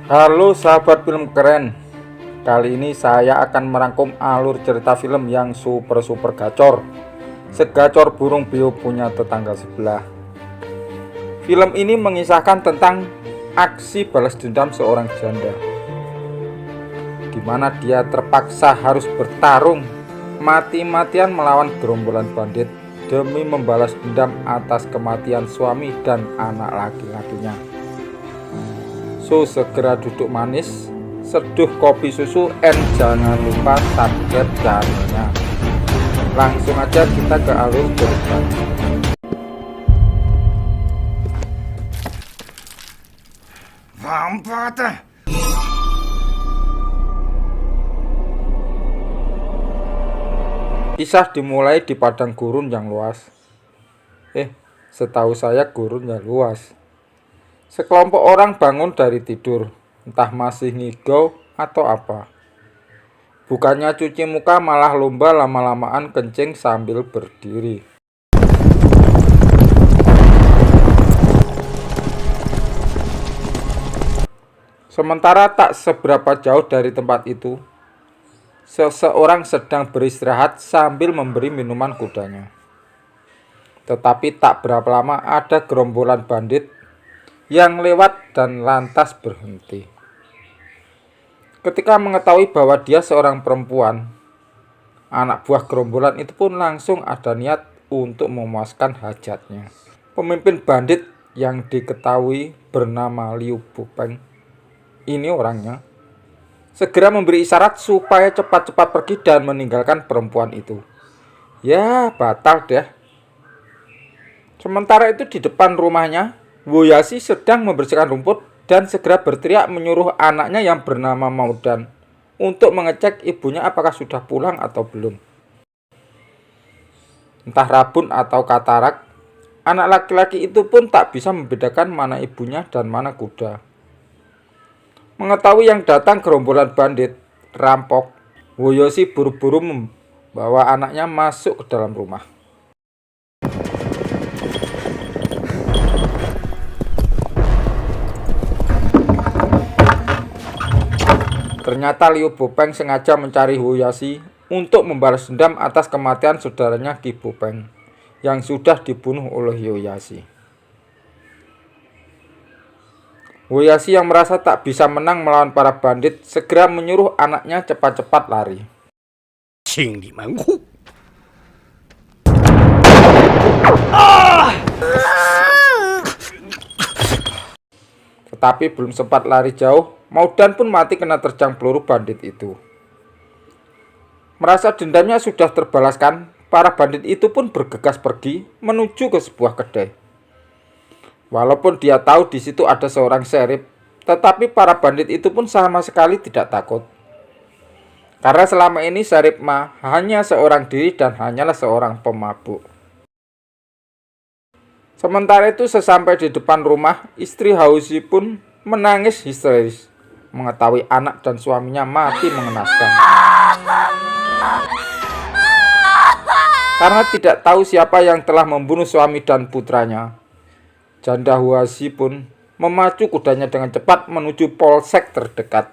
Halo sahabat film keren. Kali ini saya akan merangkum alur cerita film yang super gacor, segacor burung beo punya tetangga sebelah. Film ini mengisahkan tentang aksi balas dendam seorang janda, di mana dia terpaksa harus bertarung mati-matian melawan gerombolan bandit demi membalas dendam atas kematian suami dan anak laki-lakinya. So, segera duduk manis, seduh kopi susu, and jangan lupa subscribe channelnya. Langsung aja kita ke alur cerita. Kisah dimulai di padang gurun yang luas. Setahu saya gurun yang luas. Sekelompok orang bangun dari tidur, entah masih ngigau atau apa. Bukannya cuci muka, malah lomba lama-lamaan kencing sambil berdiri. Sementara tak seberapa jauh dari tempat itu, seseorang sedang beristirahat sambil memberi minuman kudanya. Tetapi tak berapa lama ada gerombolan bandit yang lewat dan lantas berhenti. Ketika mengetahui bahwa dia seorang perempuan, anak buah gerombolan itu pun langsung ada niat untuk memuaskan hajatnya. Pemimpin bandit yang diketahui bernama Liu Bopeng, ini orangnya, segera memberi isyarat supaya cepat-cepat pergi dan meninggalkan perempuan itu. Ya, batal deh. Sementara itu di depan rumahnya, Woyasi sedang membersihkan rumput dan segera berteriak menyuruh anaknya yang bernama Maudan untuk mengecek ibunya apakah sudah pulang atau belum. Entah rabun atau katarak, anak laki-laki itu pun tak bisa membedakan mana ibunya dan mana kuda. Mengetahui yang datang gerombolan bandit rampok, Woyasi buru-buru membawa anaknya masuk ke dalam rumah. Ternyata Liu Bopeng sengaja mencari Woyasi untuk membalas dendam atas kematian saudaranya Ki Bopeng yang sudah dibunuh oleh Woyasi. Woyasi yang merasa tak bisa menang melawan para bandit segera menyuruh anaknya cepat-cepat lari. Tetapi belum sempat lari jauh, Maudan pun mati kena terjang peluru bandit itu. Merasa dendamnya sudah terbalaskan, para bandit itu pun bergegas pergi menuju ke sebuah kedai. Walaupun dia tahu di situ ada seorang serip, tetapi para bandit itu pun sama sekali tidak takut. Karena selama ini Serip Ma hanya seorang diri dan hanyalah seorang pemabuk. Sementara itu sesampai di depan rumah, istri Hausi pun menangis histeris mengetahui anak dan suaminya mati mengenaskan. Karena tidak tahu siapa yang telah membunuh suami dan putranya, janda Huasi pun memacu kudanya dengan cepat menuju polsek terdekat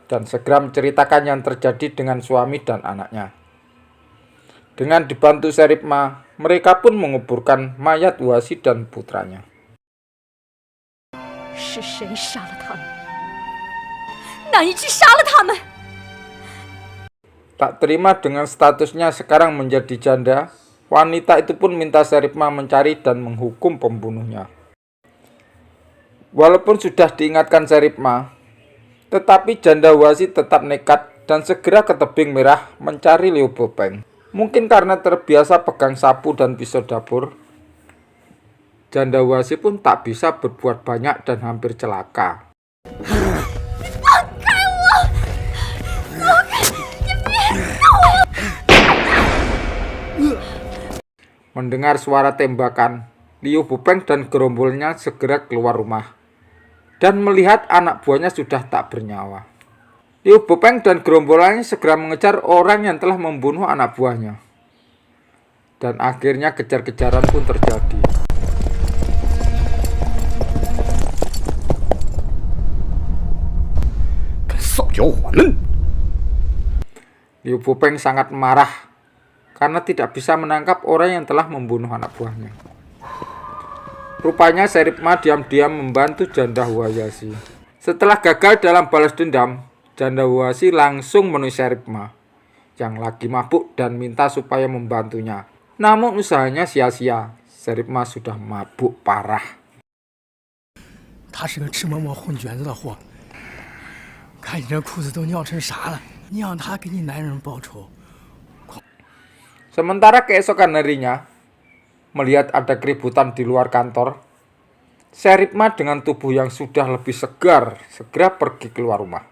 dan segera menceritakan yang terjadi dengan suami dan anaknya. Dengan dibantu Serip Ma, mereka pun menguburkan mayat Huasi dan putranya. Tak terima dengan statusnya sekarang menjadi janda, wanita itu pun minta Serip Ma mencari dan menghukum pembunuhnya. Walaupun sudah diingatkan Serip Ma, tetapi janda Huasi tetap nekat dan segera ke tebing merah mencari Liu Bopeng. Mungkin karena terbiasa pegang sapu dan pisau dapur, janda Huasi pun tak bisa berbuat banyak dan hampir celaka. Mendengar suara tembakan, Liu Bopeng dan gerombolnya segera keluar rumah dan melihat anak buahnya sudah tak bernyawa. Liu Bopeng dan gerombolannya segera mengejar orang yang telah membunuh anak buahnya. Dan akhirnya kejar-kejaran pun terjadi. Liu Bopeng sangat marah karena tidak bisa menangkap orang yang telah membunuh anak buahnya. Rupanya Sherip Ma diam-diam membantu Janda Huayashi. Setelah gagal dalam balas dendam, Janda Huayashi langsung menemui Sherip Ma yang lagi mabuk dan minta supaya membantunya. Namun usahanya sia-sia. Sherip Ma sudah mabuk parah. 他是个吃馍馍混卷子的货，看你这裤子都尿成啥了，你让他给你男人报仇。 Sementara keesokan harinya, melihat ada keributan di luar kantor, Sherip Ma dengan tubuh yang sudah lebih segar segera pergi keluar rumah.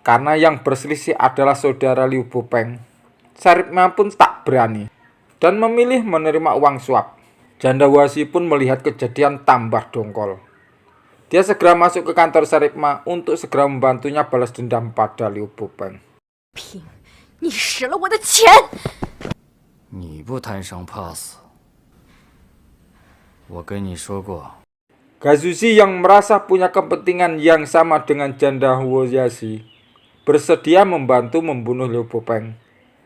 Karena yang berselisih adalah saudara Liu Bopeng, Sherip Ma pun tak berani dan memilih menerima uang suap. Janda Huashi pun melihat kejadian tambah dongkol. Dia segera masuk ke kantor Sherip Ma untuk segera membantunya balas dendam pada Liu Bopeng. 你使了我的钱！ 你不贪生怕死，我跟你说过。 Gazushi yang merasa punya kepentingan yang sama dengan Janda Huayashi bersedia membantu membunuh Liu Bopeng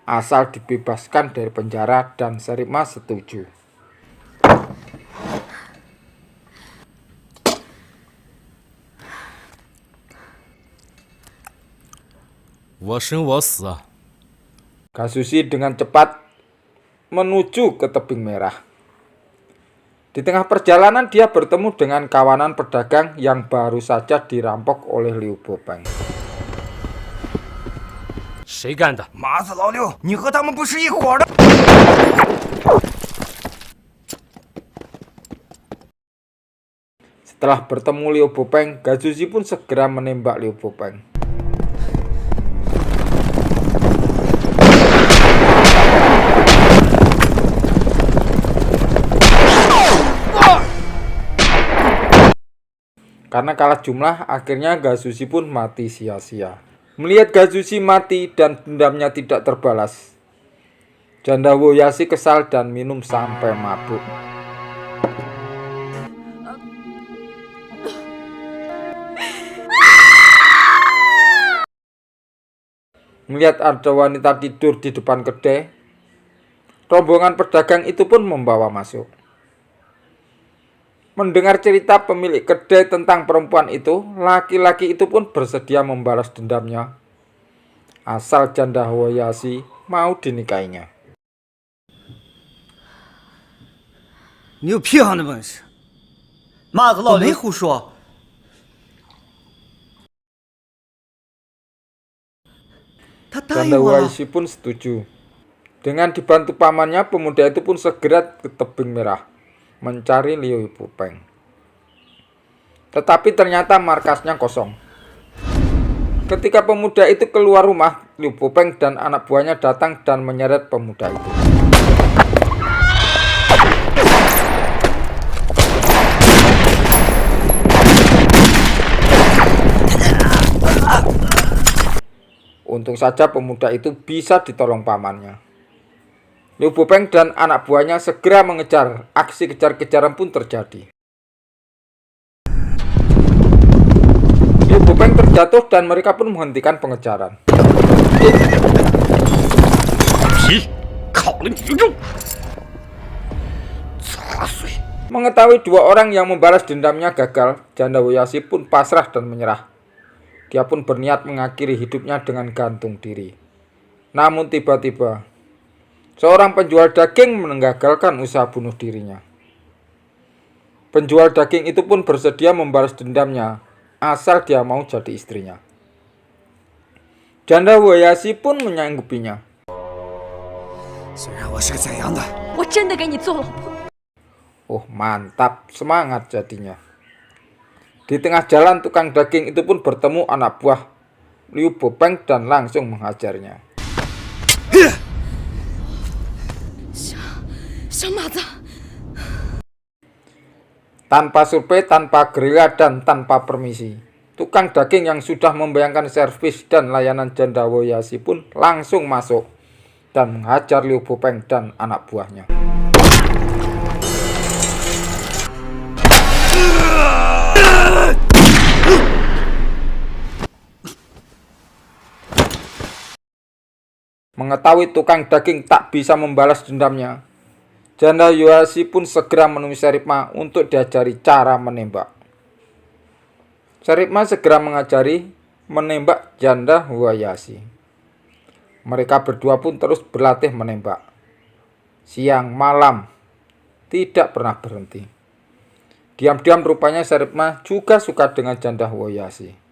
asal dibebaskan dari penjara dan Sherip Ma setuju. Gazushi dengan cepat menuju ke tebing merah. Di tengah perjalanan dia bertemu dengan kawanan pedagang yang baru saja dirampok oleh Liu Bopeng. 谁干的？麻子老六，你和他们不是一伙的。 Setelah bertemu Liu Bopeng, Gazushi pun segera menembak Liu Bopeng. Karena kalah jumlah, akhirnya Gazushi pun mati sia-sia. Melihat Gazushi mati dan dendamnya tidak terbalas, Janda Huayashi kesal dan minum sampai mabuk. Melihat ada wanita tidur di depan kedai, rombongan pedagang itu pun membawa masuk. Mendengar cerita pemilik kedai tentang perempuan itu, laki-laki itu pun bersedia membalas dendamnya, asal Janda Huayashi mau dinikahinya. 你有骗行的本事！麻子老六，没胡说。他答应 Janda 我了。 Huayashi pun setuju. Dengan dibantu pamannya, pemuda itu pun segera ke tebing merah mencari Liu Bopeng. Tetapi ternyata markasnya kosong. Ketika pemuda itu keluar rumah, Liu Bopeng dan anak buahnya datang dan menyeret pemuda itu. Untung saja pemuda itu bisa ditolong pamannya. Liu Bopeng dan anak buahnya segera mengejar. Aksi kejar-kejaran pun terjadi. Liu Bopeng terjatuh dan mereka pun menghentikan pengejaran. Mengetahui dua orang yang membalas dendamnya gagal, Janda Huayashi pun pasrah dan menyerah. Dia pun berniat mengakhiri hidupnya dengan gantung diri. Namun tiba-tiba, seorang penjual daging menggagalkan usaha bunuh dirinya. Penjual daging itu pun bersedia membalas dendamnya, asal dia mau jadi istrinya. Janda Huayashi pun menyanggupinya. 虽然我是个宰羊的， 我真的给你做老婆。 Oh mantap, semangat jadinya. Di tengah jalan tukang daging itu pun bertemu anak buah Liu Bopeng dan langsung menghajarnya. 小马子， Tanpa survei, tanpa gerilya, dan tanpa permisi, tukang daging yang sudah membayangkan servis dan layanan Janda Huayashi pun langsung masuk dan menghajar Liu Bopeng dan anak buahnya. Mengetahui tukang daging tak bisa membalas dendamnya, Janda Huashi pun segera menemui Sherip Ma untuk diajari cara menembak. Sherip Ma segera mengajari menembak Janda Huashi. Mereka berdua pun terus berlatih menembak. Siang malam, tidak pernah berhenti. Diam-diam rupanya Sherip Ma juga suka dengan Janda Huashi.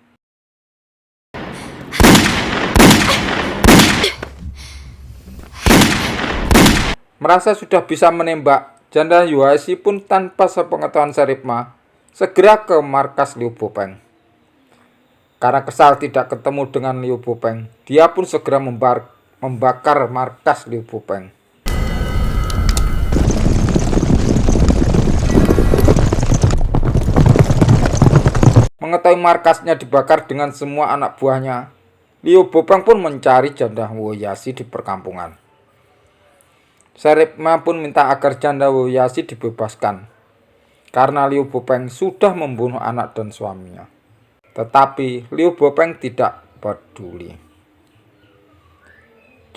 Merasa sudah bisa menembak, Janda Huashi pun tanpa sepengetahuan Sherip Ma segera ke markas Liu Bopeng. Karena kesal tidak ketemu dengan Liu Bopeng, dia pun segera membakar markas Liu Bopeng. Mengetahui markasnya dibakar dengan semua anak buahnya, Liu Bopeng pun mencari Janda Huashi di perkampungan. Sherip Ma pun minta agar Janda Huashi dibebaskan, karena Liu Bopeng sudah membunuh anak dan suaminya. Tetapi Liu Bopeng tidak peduli.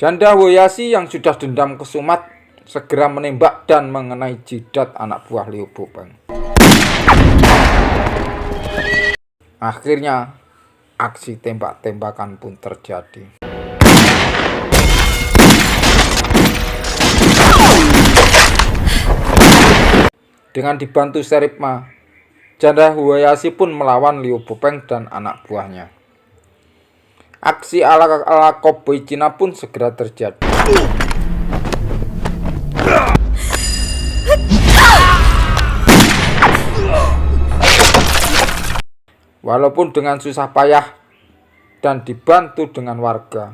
Janda Huashi yang sudah dendam kesumat segera menembak dan mengenai jidat anak buah Liu Bopeng. Akhirnya, aksi tembak-tembakan pun terjadi. Dengan dibantu Sherip Ma, Janda Huashi pun melawan Liu Bopeng dan anak buahnya. Aksi ala koboi Cina pun segera terjadi. Walaupun dengan susah payah dan dibantu dengan warga,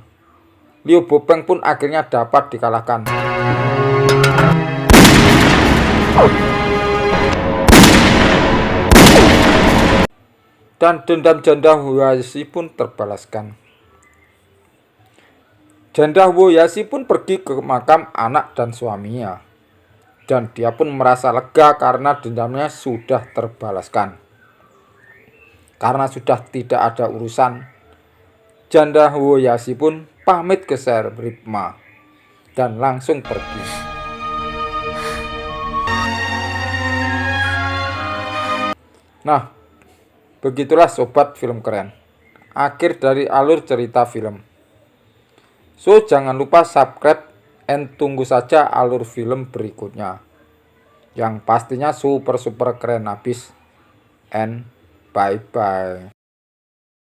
Liu Bopeng pun akhirnya dapat dikalahkan. Dan dendam Janda Huashi pun terbalaskan. Janda Huashi pun pergi ke makam anak dan suaminya. Dan dia pun merasa lega karena dendamnya sudah terbalaskan. Karena sudah tidak ada urusan, Janda Huashi pun pamit ke Sherip Ma dan langsung pergi. Nah, begitulah sobat film keren, akhir dari alur cerita film. So, jangan lupa subscribe and tunggu saja alur film berikutnya, yang pastinya super keren habis. And bye bye.